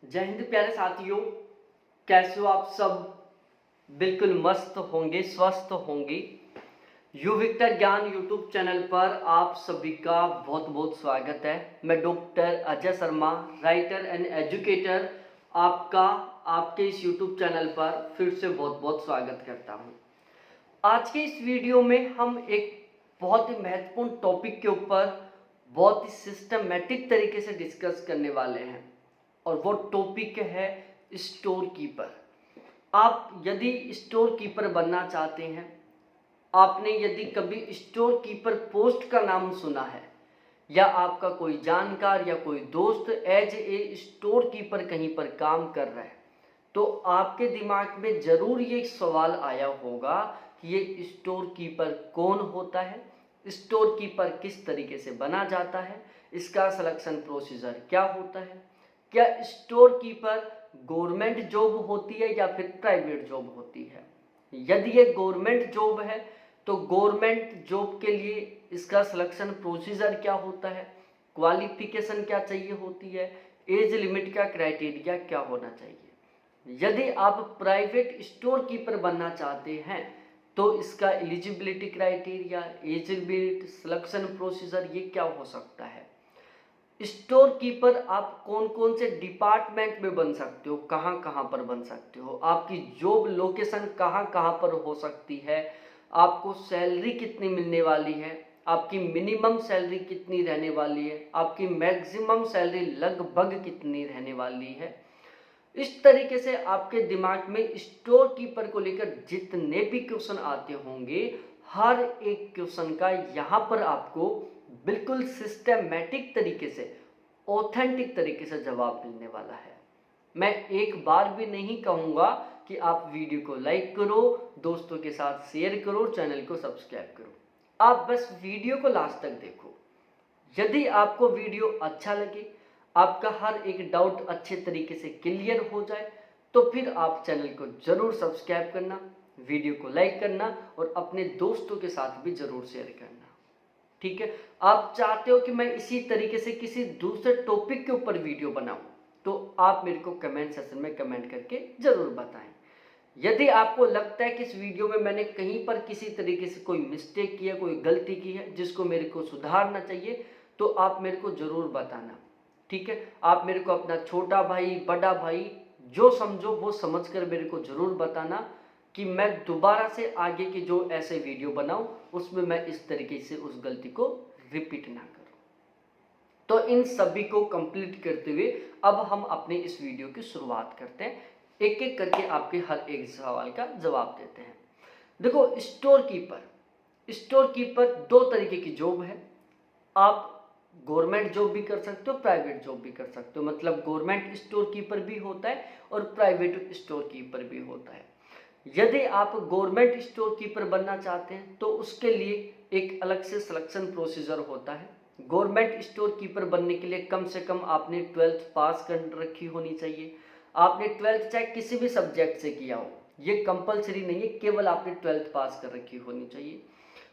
जय हिंद प्यारे साथियों, कैसे हो आप सब। बिल्कुल मस्त होंगे, स्वस्थ होंगे। यू विक्टर ज्ञान यूट्यूब चैनल पर आप सभी का बहुत बहुत स्वागत है। मैं doctor Ajay Sharma, writer and educator, आपका आपके इस यूट्यूब चैनल पर फिर से बहुत बहुत स्वागत करता हूँ। आज के इस वीडियो में हम एक बहुत ही महत्वपूर्ण टॉपिक के ऊपर बहुत ही सिस्टमेटिक तरीके से डिस्कस करने वाले हैं और वो टॉपिक है स्टोर कीपर। आप यदि स्टोर कीपर बनना चाहते हैं, आपने यदि कभी स्टोर कीपर पोस्ट का नाम सुना है या आपका कोई जानकार या कोई दोस्त एज ए स्टोर कीपर कहीं पर काम कर रहा है, तो आपके दिमाग में जरूर ये सवाल आया होगा कि ये स्टोर कीपर कौन होता है, स्टोर कीपर किस तरीके से बना जाता है, इसका सिलेक्शन प्रोसीजर क्या होता है, क्या स्टोर कीपर गवर्नमेंट जॉब होती है या फिर प्राइवेट जॉब होती है। यदि ये गवर्नमेंट जॉब है तो गवर्नमेंट जॉब के लिए इसका सिलेक्शन प्रोसीजर क्या होता है, क्वालिफिकेशन क्या चाहिए होती है, एज लिमिट का क्राइटेरिया क्या होना चाहिए। यदि आप प्राइवेट स्टोर कीपर बनना चाहते हैं तो इसका eligibility criteria, age limit, selection procedure ये क्या हो सकता है। स्टोर कीपर आप कौन कौन से डिपार्टमेंट में बन सकते हो, कहाँ कहाँ पर बन सकते हो, आपकी जॉब लोकेशन कहाँ कहाँ पर हो सकती है, आपको सैलरी कितनी मिलने वाली है, आपकी मिनिमम सैलरी कितनी रहने वाली है, आपकी मैक्सिमम सैलरी लगभग कितनी रहने वाली है। इस तरीके से आपके दिमाग में स्टोर कीपर को लेकर जितने भी क्वेश्चन आते होंगे, हर एक क्वेश्चन का यहाँ पर आपको बिल्कुल सिस्टमैटिक तरीके से, ऑथेंटिक तरीके से जवाब मिलने वाला है। मैं एक बार भी नहीं कहूँगा कि आप वीडियो को लाइक करो, दोस्तों के साथ शेयर करो, चैनल को सब्सक्राइब करो। आप बस वीडियो को लास्ट तक देखो। यदि आपको वीडियो अच्छा लगे, आपका हर एक डाउट अच्छे तरीके से क्लियर हो जाए, तो फिर आप चैनल को जरूर सब्सक्राइब करना, वीडियो को लाइक करना और अपने दोस्तों के साथ भी जरूर शेयर करना। ठीक है, आप चाहते हो कि मैं इसी तरीके से किसी दूसरे टॉपिक के ऊपर वीडियो बनाऊं, तो आप मेरे को कमेंट सेक्शन में कमेंट करके जरूर बताएं। यदि आपको लगता है कि इस वीडियो में मैंने कहीं पर किसी तरीके से कोई मिस्टेक किया, कोई गलती की है जिसको मेरे को सुधारना चाहिए, तो आप मेरे को जरूर बताना। ठीक है, आप मेरे को अपना छोटा भाई, बड़ा भाई जो समझो वो समझकर मेरे को जरूर बताना कि मैं दोबारा से आगे की जो ऐसे वीडियो बनाऊं उसमें मैं इस तरीके से उस गलती को रिपीट ना करूं। तो इन सभी को कंप्लीट करते हुए अब हम अपने इस वीडियो की शुरुआत करते हैं। एक एक करके आपके हर एक सवाल का जवाब देते हैं। देखो, स्टोर कीपर दो तरीके की जॉब है। आप गवर्नमेंट जॉब भी कर सकते हो, प्राइवेट जॉब भी कर सकते हो। मतलब गवर्नमेंट स्टोर कीपर भी होता है और प्राइवेट स्टोर कीपर भी होता है। यदि आप गवर्नमेंट स्टोर कीपर बनना चाहते हैं तो उसके लिए एक अलग से सिलेक्शन प्रोसीजर होता है। गवर्नमेंट स्टोर कीपर बनने के लिए कम से कम आपने 12th पास कर रखी होनी चाहिए। आपने 12th चाहे किसी भी सब्जेक्ट से किया हो, ये कंपलसरी नहीं है, केवल आपने 12th पास कर रखी होनी चाहिए।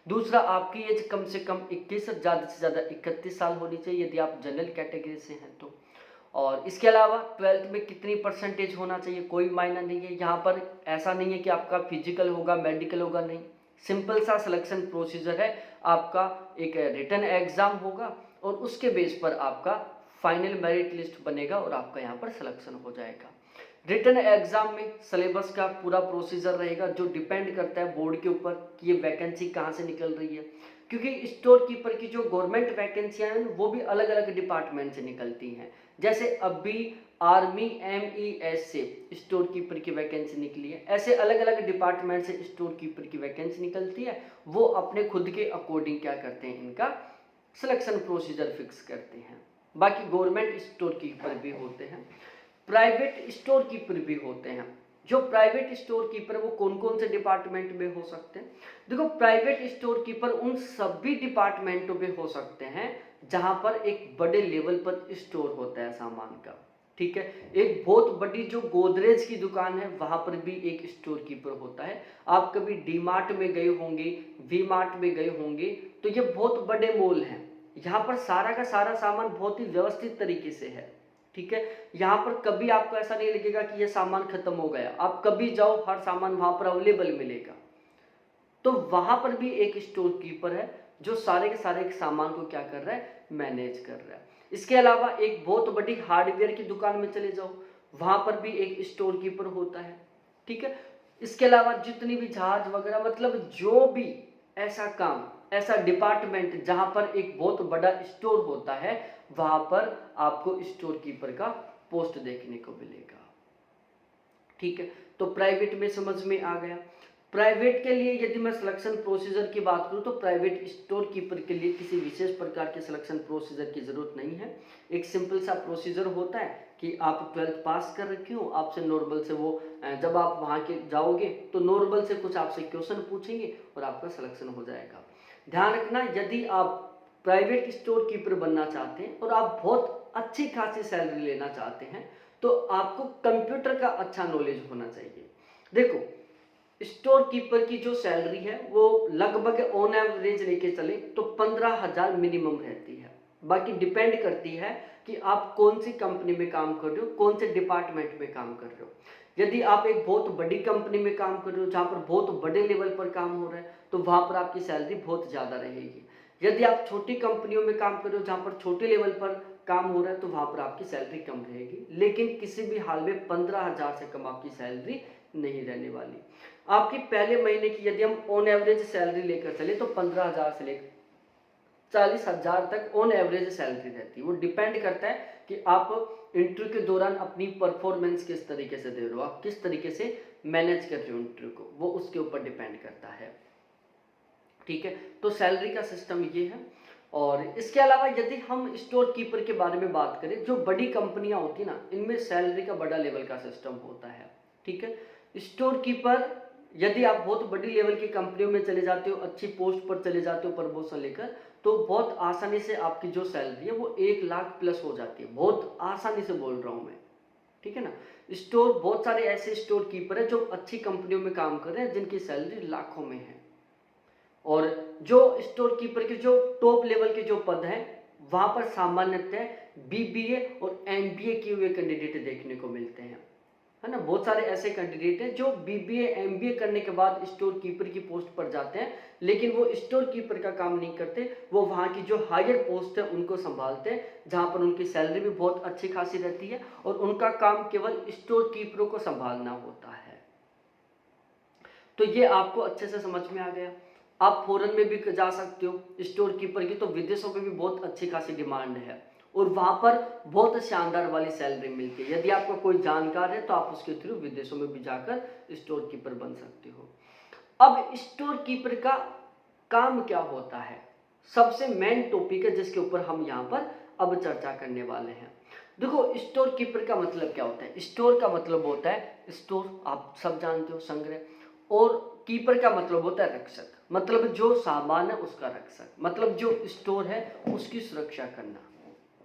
दूसरा, आपकी एज कम से कम 21 और ज़्यादा से ज़्यादा 31 साल होनी चाहिए यदि आप जनरल कैटेगरी से हैं तो। और इसके अलावा 12th में कितनी परसेंटेज होना चाहिए कोई मायना नहीं है। यहाँ पर ऐसा नहीं है कि आपका फिजिकल होगा, मेडिकल होगा, नहीं। सिंपल सा सिलेक्शन प्रोसीजर है। आपका एक रिटन एग्जाम होगा और उसके बेस पर आपका फाइनल मेरिट लिस्ट बनेगा और आपका यहाँ पर सिलेक्शन हो जाएगा। रिटन एग्जाम में सिलेबस का पूरा प्रोसीजर रहेगा जो डिपेंड करता है बोर्ड के ऊपर कि ये वैकेंसी कहाँ से निकल रही है। क्योंकि स्टोर कीपर की जो गवर्नमेंट वैकेंसियाँ हैं वो भी अलग अलग डिपार्टमेंट से निकलती हैं। जैसे अभी आर्मी MES से स्टोर कीपर की वैकेंसी निकली है, ऐसे अलग अलग डिपार्टमेंट से स्टोर कीपर की वैकेंसी निकलती है। वो अपने खुद के अकॉर्डिंग क्या करते हैं, इनका सिलेक्शन प्रोसीजर फिक्स करते हैं। बाकी गवर्नमेंट स्टोर कीपर भी होते हैं, प्राइवेट स्टोर कीपर भी होते हैं। जो प्राइवेट स्टोर कीपर वो कौन कौन से डिपार्टमेंट में हो सकते हैं। देखो, प्राइवेट स्टोर कीपर उन सभी डिपार्टमेंटों में हो सकते हैं जहां पर एक बड़े लेवल पर स्टोर होता है सामान का। ठीक है, एक बहुत बड़ी जो गोदरेज की दुकान है वहां पर भी एक स्टोर कीपर होता है। आप कभी डी मार्ट में गए होंगे, वी मार्ट में गए होंगे, तो ये बहुत बड़े मॉल हैं। यहाँ पर सारा का सारा सामान बहुत ही व्यवस्थित तरीके से है। ठीक है। यहाँ पर कभी आपको ऐसा नहीं लगेगा कि ये सामान खत्म हो गया, आप कभी जाओ हर सामान वहां पर अवेलेबल मिलेगा। तो वहां पर भी एक स्टोर कीपर है जो सारे के सारे सामान को क्या कर रहा है, मैनेज कर रहा है। इसके अलावा एक बहुत बड़ी हार्डवेयर की दुकान में चले जाओ, वहां पर भी एक स्टोर कीपर होता है, ठीक है। इसके अलावा जितनी भी जहाज वगैरह, मतलब जो भी ऐसा काम, ऐसा डिपार्टमेंट जहां पर एक बहुत बड़ा स्टोर होता है, वहां पर आपको स्टोर कीपर का पोस्ट देखने को मिलेगा, ठीक है। तो प्राइवेट में समझ में आ गया। प्राइवेट के लिए यदि मैं सिलेक्शन प्रोसीजर की बात करूं तो प्राइवेट स्टोर कीपर के लिए किसी विशेष प्रकार के सिलेक्शन प्रोसीजर की जरूरत नहीं है। एक सिंपल सा प्रोसीजर होता है कि आप 12th पास कर रखे हो, आपसे नॉर्मल से वो जब आप वहां के जाओगे तो नॉर्मल से कुछ आपसे क्वेश्चन पूछेंगे और आपका सिलेक्शन हो जाएगा। ध्यान रखना, यदि आप प्राइवेट स्टोर कीपर बनना चाहते हैं और आप बहुत अच्छी खासी सैलरी लेना चाहते हैं तो आपको कंप्यूटर का अच्छा नॉलेज होना चाहिए। देखो, स्टोर कीपर की जो सैलरी है वो लगभग ऑन एवरेज लेके चले तो 15,000 मिनिमम रहती है। बाकी डिपेंड करती है कि आप कौन सी कंपनी में काम कर रहे हो, कौन से डिपार्टमेंट में काम कर रहे हो। यदि आप एक बहुत बड़ी कंपनी में काम कर रहे हो जहां पर बहुत बड़े लेवल पर काम हो रहा है तो वहां पर आपकी सैलरी बहुत ज्यादा रहेगी। यदि आप छोटी कंपनियों में काम कर रहे हो जहां पर छोटे लेवल पर काम हो रहा है तो वहां पर आपकी सैलरी कम रहेगी, लेकिन किसी भी हाल में 15,000 से कम आपकी सैलरी नहीं रहने वाली। आपकी पहले महीने की यदि हम ऑन एवरेज सैलरी लेकर चले तो 15,000 से लेकर 40,000 तक ऑन एवरेज सैलरी रहती है। वो डिपेंड करता है कि आप इंटरव्यू के दौरान अपनी परफॉर्मेंस किस तरीके से दे रहे हो, आप किस तरीके से मैनेज कर रहे हो इंटरव्यू को, वो उसके ऊपर डिपेंड करता है, ठीक है। तो सैलरी का सिस्टम ये है। और इसके अलावा यदि हम स्टोर कीपर के बारे में बात करें, जो बड़ी कंपनियां होती है ना, इनमें सैलरी का बड़ा लेवल का सिस्टम होता है, ठीक है। स्टोर कीपर यदि आप बहुत बड़ी लेवल की कंपनियों में चले जाते हो, अच्छी पोस्ट पर चले जाते हो प्रमोशन लेकर, तो बहुत आसानी से आपकी जो सैलरी है वो 1 लाख प्लस हो जाती है। बहुत आसानी से बोल रहा हूं मैं, ठीक है ना। स्टोर, बहुत सारे ऐसे स्टोर कीपर है जो अच्छी कंपनियों में काम कर रहे हैं जिनकी सैलरी लाखों में है। और जो स्टोर कीपर के जो टॉप लेवल के जो पद हैं वहां पर सामान्यतः बीबीए और एमबीए किए हुए कैंडिडेट देखने को मिलते हैं, है ना। बहुत सारे ऐसे कैंडिडेट हैं जो बीबीए एमबीए करने के बाद स्टोर कीपर की पोस्ट पर जाते हैं, लेकिन वो स्टोर कीपर का काम नहीं करते, वो वहां की जो हायर पोस्ट है उनको संभालते हैं, जहां पर उनकी सैलरी भी बहुत अच्छी खासी रहती है और उनका काम केवल स्टोर कीपरों को संभालना होता है। तो ये आपको अच्छे से समझ में आ गया। आप फॉरेन में भी जा सकते हो स्टोर कीपर की, तो विदेशों में भी बहुत अच्छी खासी डिमांड है और वहां पर बहुत शानदार वाली सैलरी मिलती है। यदि आपका कोई जानकार है तो आप उसके थ्रू विदेशों में भी जाकर स्टोर कीपर बन सकते हो। अब स्टोर कीपर का काम क्या होता है, सबसे मेन टॉपिक है जिसके ऊपर हम यहाँ पर अब चर्चा करने वाले हैं। देखो, स्टोर कीपर का मतलब क्या होता है। स्टोर का मतलब होता है, स्टोर आप सब जानते हो, संग्रह, और कीपर का मतलब होता है रक्षक, मतलब जो सामान है उसका रक्षक, मतलब जो स्टोर है उसकी सुरक्षा करना,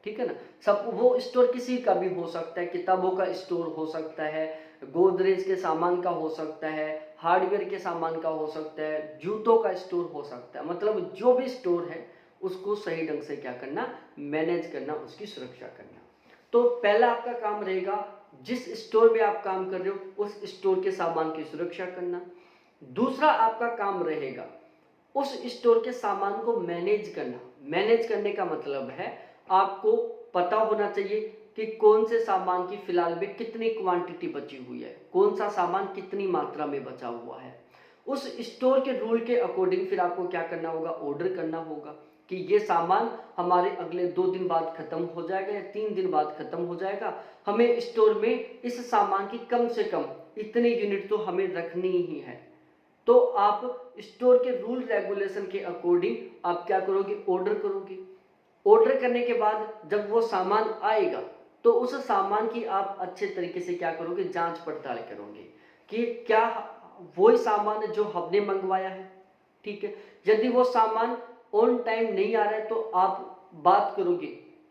ठीक है ना। सब वो स्टोर किसी का भी हो सकता है, किताबों का स्टोर हो सकता है, गोदरेज के सामान का हो सकता है, हार्डवेयर के सामान का हो सकता है, जूतों का स्टोर हो सकता है, मतलब जो भी स्टोर है उसको सही ढंग से क्या करना, मैनेज करना, उसकी सुरक्षा करना। तो पहला आपका काम रहेगा, जिस स्टोर में आप काम कर रहे हो उस स्टोर के सामान की सुरक्षा करना। दूसरा आपका काम रहेगा उस स्टोर के सामान को मैनेज करना। मैनेज करने का मतलब है आपको पता होना चाहिए कि कौन से सामान की फिलहाल में कितनी क्वांटिटी बची हुई है, कौन सा सामान कितनी मात्रा में बचा हुआ है। उस स्टोर के रूल के अकॉर्डिंग फिर आपको क्या करना होगा, ऑर्डर करना होगा कि ये सामान हमारे अगले 2 दिन बाद खत्म हो जाएगा या 3 दिन बाद खत्म हो जाएगा, हमें स्टोर में इस सामान की कम से कम इतनी यूनिट तो हमें रखनी ही है। तो आप स्टोर के रूल रेगुलेशन के अकॉर्डिंग आप क्या करोगे, ऑर्डर करोगे। ऑर्डर करने के बाद जब वो सामान आएगा तो उस सामान की आप अच्छे तरीके से क्या करोगे, जांच पड़ताल करोगे कि क्या वही सामान है जो हमने मंगवाया है, ठीक है। यदि वो सामान ऑन टाइम नहीं आ रहा है तो आप बात करोगे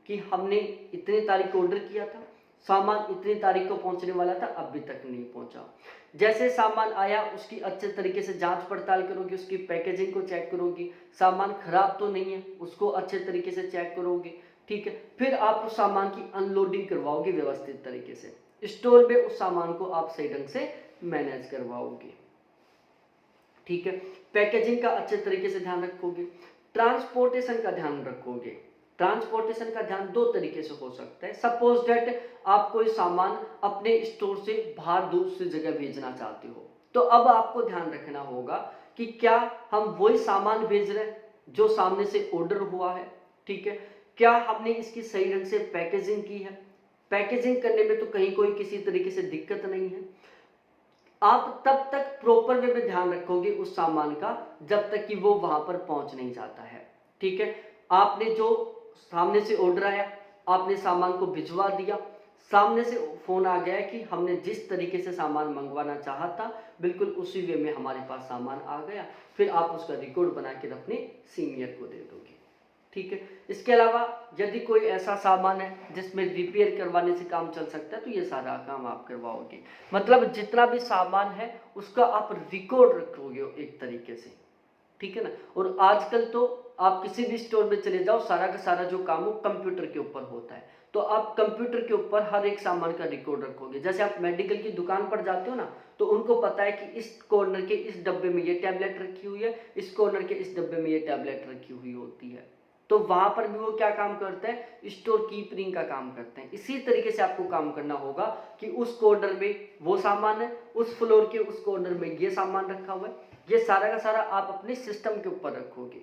कि हमने इतनी तारीख को ऑर्डर किया था, सामान इतनी तारीख को पहुंचने वाला था, अभी तक नहीं पहुंचा। जैसे सामान आया उसकी अच्छे तरीके से जांच पड़ताल करोगे, उसकी पैकेजिंग को चेक करोगे, सामान खराब तो नहीं है उसको अच्छे तरीके से चेक करोगे, ठीक है। फिर आप उस सामान की अनलोडिंग करवाओगे व्यवस्थित तरीके से, स्टोर में उस सामान को आप सही ढंग से मैनेज करवाओगे, ठीक है। पैकेजिंग का अच्छे तरीके से ध्यान रखोगे, ट्रांसपोर्टेशन का ध्यान रखोगे। ट्रांसपोर्टेशन का ध्यान दो तरीके से हो सकता है। सपोज दैट आप कोई सामान अपने स्टोर से बाहर दूसरी जगह भेजना चाहते हो, तो अब आपको ध्यान रखना होगा कि क्या हम वही सामान भेज रहे हैं जो सामने से ऑर्डर हुआ है, ठीक है। क्या हमने इसकी सही ढंग से पैकेजिंग की है, पैकेजिंग करने में तो कहीं कोई किसी तरीके से दिक्कत नहीं है। आप तब तक प्रॉपर वे में ध्यान रखोगे उस सामान का जब तक कि वो वहां पर पहुंच नहीं जाता है, ठीक है। आपने जो सामने से ऑर्डर आया, आपने सामान को भिजवा दिया, सामने से फोन आ गया कि हमने जिस तरीके से सामान मंगवाना चाहा था बिल्कुल उसी वे में हमारे पास सामान आ गया, फिर आप उसका रिकॉर्ड बना के अपने सीनियर को दे दोगे, ठीक है। इसके अलावा यदि कोई ऐसा सामान है जिसमें रिपेयर करवाने से काम चल सकता है तो ये सारा काम आप करवाओगे। मतलब जितना भी सामान है उसका आप रिकॉर्ड रखोगे एक तरीके से, ठीक है ना। और आजकल तो आप किसी भी स्टोर में चले जाओ, सारा का सारा जो काम हो कंप्यूटर के ऊपर होता है, तो आप कंप्यूटर के ऊपर हर एक सामान का रिकॉर्ड रखोगे। जैसे आप मेडिकल की दुकान पर जाते हो ना, तो उनको पता है कि इस कॉर्नर के इस डब्बे में ये टैबलेट रखी हुई है, इस कॉर्नर के इस डब्बे में ये टैबलेट रखी हुई होती है, तो वहां पर भी वो क्या काम करते हैं, स्टोर कीपरिंग का काम करते हैं। इसी तरीके से आपको काम करना होगा कि उस कॉर्नर में वो सामान है, उस फ्लोर के उस कॉर्नर में ये सामान रखा हुआ है, ये सारा का सारा आप अपने सिस्टम के ऊपर रखोगे,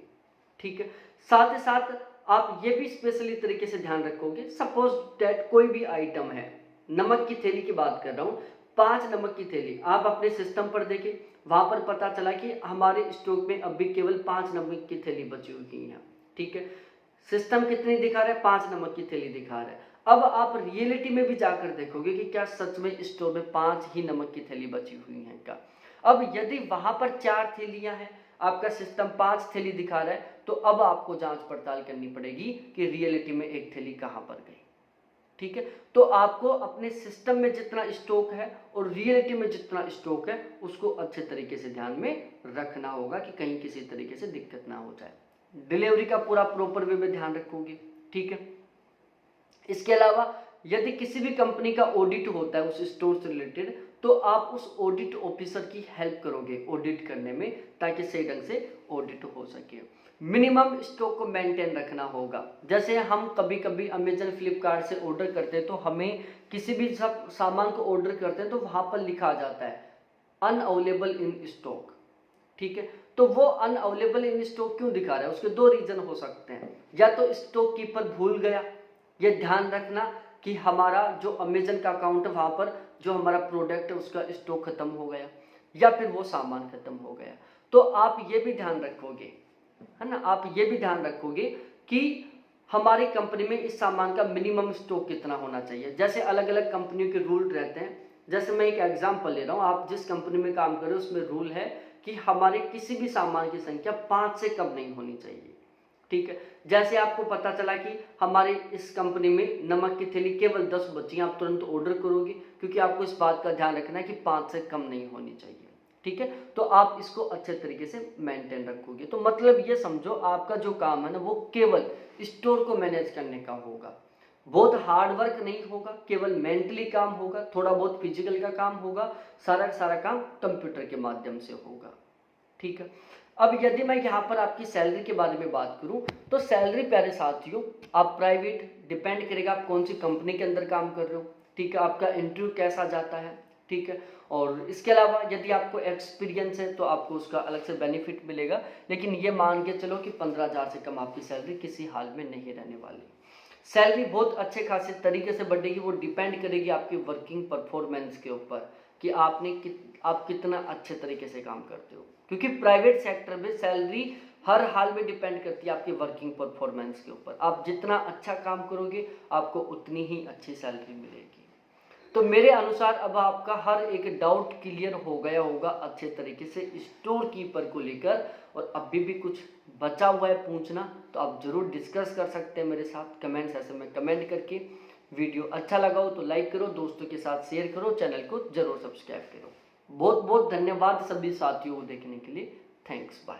ठीक है। साथ ही साथ आप ये भी स्पेशली तरीके से ध्यान रखोगे, सपोज दैट कोई भी आइटम है, नमक की थैली की बात कर रहा हूं, 5 नमक की थैली आप अपने सिस्टम पर देखें, वहां पर पता चला कि हमारे स्टॉक में अभी केवल 5 नमक की थैली बची हुई है, ठीक है। सिस्टम कितनी दिखा रहा है, 5 नमक की थैली दिखा रहा है। अब आप रियलिटी में भी जाकर देखोगे कि क्या सच में स्टोर में 5 ही नमक की थैली बची हुई है क्या। अब यदि वहां पर 4 थैलियां हैं, आपका सिस्टम 5 थैली दिखा रहा है, तो अब आपको जांच पड़ताल करनी पड़ेगी कि रियलिटी में एक थैली कहां पर गई, ठीक है। तो आपको अपने सिस्टम में जितना स्टॉक है और रियलिटी में जितना स्टॉक है उसको अच्छे तरीके से ध्यान में रखना होगा कि कहीं किसी तरीके से दिक्कत ना हो जाए। डिलीवरी का पूरा प्रॉपर वे में ध्यान रखोगे, ठीक है। इसके अलावा यदि किसी भी कंपनी का ऑडिट होता है उस स्टोर से रिलेटेड, तो आप उस ऑडिट ऑफिसर की हेल्प करोगे ऑडिट करने में, ताकि सही ढंग से ऑडिट हो सके। मिनिमम स्टॉक को मेंटेन रखना होगा। जैसे हम कभी कभी अमेजन फ्लिपकार्ट से ऑर्डर करते हैं, तो हमें किसी भी सब सामान को ऑर्डर करते हैं तो वहां पर लिखा जाता है अनअवेलेबल इन स्टॉक, ठीक है। तो वो अनअवेलेबल इन स्टॉक क्यों दिखा रहा है, उसके 2 रीजन हो सकते हैं। या तो स्टॉक कीपर भूल गया, ये ध्यान रखना कि हमारा जो अमेजन का अकाउंट है वहां पर जो हमारा प्रोडक्ट है उसका स्टॉक खत्म हो गया, या फिर वो सामान खत्म हो गया। तो आप ये भी ध्यान रखोगे, है ना, आप ये भी ध्यान रखोगे कि हमारी कंपनी में इस सामान का मिनिमम स्टॉक कितना होना चाहिए। जैसे अलग अलग कंपनियों के रूल रहते हैं। जैसे मैं एक एग्जांपल ले रहा हूँ, आप जिस कंपनी में काम कर रहे हो उसमें रूल है कि हमारे किसी भी सामान की संख्या 5 से कम नहीं होनी चाहिए, ठीक है। जैसे आपको पता चला कि हमारे इस कंपनी में नमक की थैली केवल 10 बची, आप तुरंत ऑर्डर करोगे, क्योंकि आपको इस बात का ध्यान रखना है कि 5 से कम नहीं होनी चाहिए, ठीक है। तो आप इसको अच्छे तरीके से मेंटेन रखोगे। तो मतलब ये समझो आपका जो काम है ना वो केवल स्टोर को मैनेज करने का होगा, बहुत हार्ड वर्क नहीं होगा, केवल मेंटली काम होगा, थोड़ा बहुत फिजिकल का काम होगा, सारा काम कंप्यूटर के माध्यम से होगा, ठीक है। अब यदि मैं यहाँ पर आपकी सैलरी के बारे में बात करूँ, तो सैलरी प्यारे साथियों आप प्राइवेट डिपेंड करेगा आप कौन सी कंपनी के अंदर काम कर रहे हो, ठीक है, आपका इंटरव्यू कैसा जाता है, ठीक है। और इसके अलावा यदि आपको एक्सपीरियंस है तो आपको उसका अलग से बेनिफिट मिलेगा, लेकिन ये मान के चलो कि 15,000 से कम आपकी सैलरी किसी हाल में नहीं रहने वाली। सैलरी बहुत अच्छे खासे तरीके से बढ़ेगी, वो डिपेंड करेगी आपकी वर्किंग परफॉर्मेंस के ऊपर कि आप कितना अच्छे तरीके से काम करते हो, क्योंकि प्राइवेट सेक्टर में सैलरी हर हाल में डिपेंड करती है आपकी वर्किंग परफॉर्मेंस के ऊपर। आप जितना अच्छा काम करोगे आपको उतनी ही अच्छी सैलरी मिलेगी। तो मेरे अनुसार अब आपका हर एक डाउट क्लियर हो गया होगा अच्छे तरीके से स्टोर कीपर को लेकर, और अभी भी कुछ बचा हुआ है पूछना तो आप जरूर डिस्कस कर सकते हैं मेरे साथ कमेंट सेक्शन में कमेंट करके। वीडियो अच्छा लगा हो तो लाइक करो, दोस्तों के साथ शेयर करो, चैनल को जरूर सब्सक्राइब करो। बहुत बहुत धन्यवाद सभी साथियों को देखने के लिए। Thanks, bye.